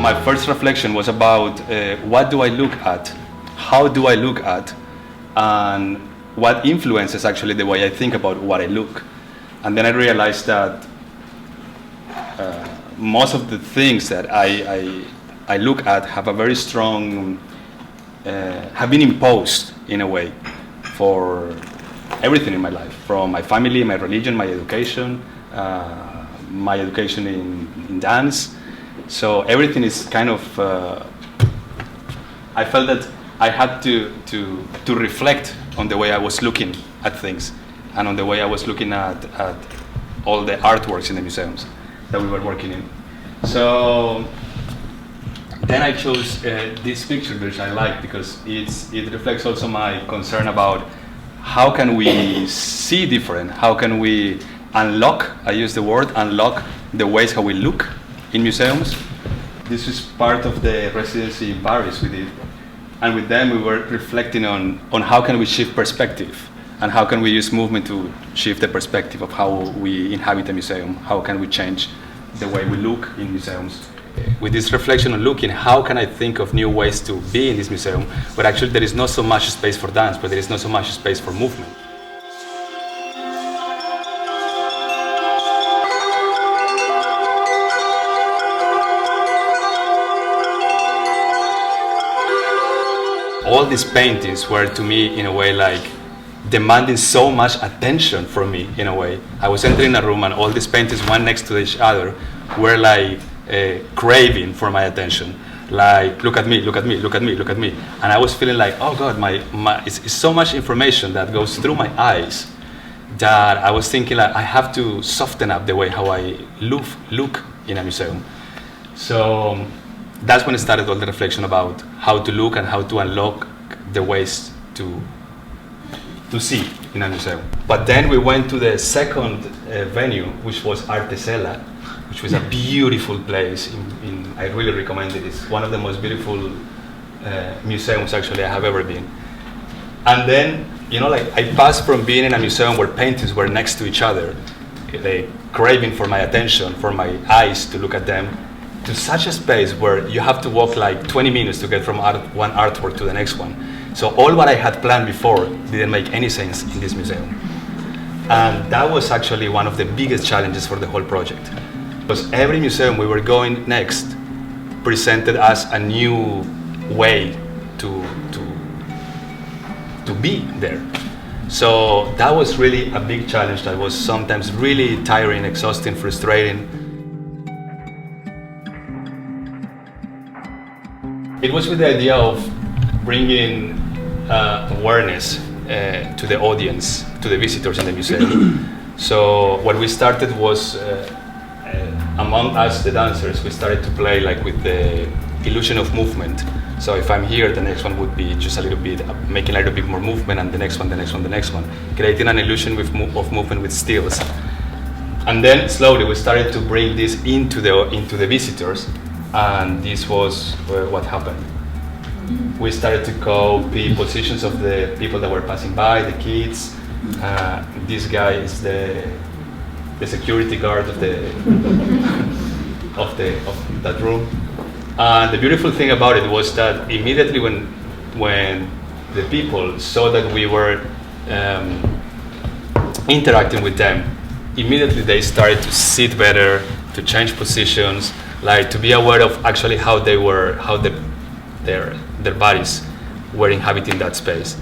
my first reflection was about what do I look at, how do I look at, and what influences actually the way I think about what I look. And then I realized that most of the things that I look at have a very strong, have been imposed in a way for everything in my life, from my family, my religion, my education in dance. So everything is kind of, I felt that I had to reflect on the way I was looking at things and on the way I was looking at all the artworks in the museums that we were working in. So then I chose this picture, which I like because it reflects also my concern about how can we see different, how can we unlock, I use the word, unlock the ways how we look in museums. This is part of the residency in Paris we did. And with them we were reflecting on how can we shift perspective and how can we use movement to shift the perspective of how we inhabit a museum, how can we change the way we look in museums. With this reflection on looking, how can I think of new ways to be in this museum, but actually there is not so much space for dance, but there is not so much space for movement. All these paintings were to me in a way like demanding so much attention from me in a way. I was entering a room and all these paintings, one next to each other, were like craving for my attention. Like, look at me, look at me, look at me, look at me. And I was feeling like, oh God, it's so much information that goes through my eyes that I was thinking like, I have to soften up the way how I look in a museum. So that's when it started all the reflection about how to look and how to unlock the ways to see in a museum. But then we went to the second venue, which was Arte Sella, which was a beautiful place. I really recommend it. It's one of the most beautiful museums actually I have ever been. And then, you know, like I passed from being in a museum where paintings were next to each other, they craving for my attention, for my eyes to look at them, to such a space where you have to walk like 20 minutes to get from one artwork to the next one. So all what I had planned before didn't make any sense in this museum. And that was actually one of the biggest challenges for the whole project. Because every museum we were going next presented us a new way to be there. So that was really a big challenge that was sometimes really tiring, exhausting, frustrating. It was with the idea of bringing awareness to the audience, to the visitors in the museum. So what we started was, among us, the dancers, we started to play like with the illusion of movement. So if I'm here, the next one would be just a little bit, making a little bit more movement, and the next one, the next one, the next one, creating an illusion of movement with stills. And then slowly we started to bring this into the visitors. And this was what happened. We started to copy positions of the people that were passing by, the kids. This guy is the security guard of that room. And the beautiful thing about it was that immediately when the people saw that we were interacting with them, immediately they started to sit better, to change positions, like to be aware of actually how their bodies were inhabiting that space.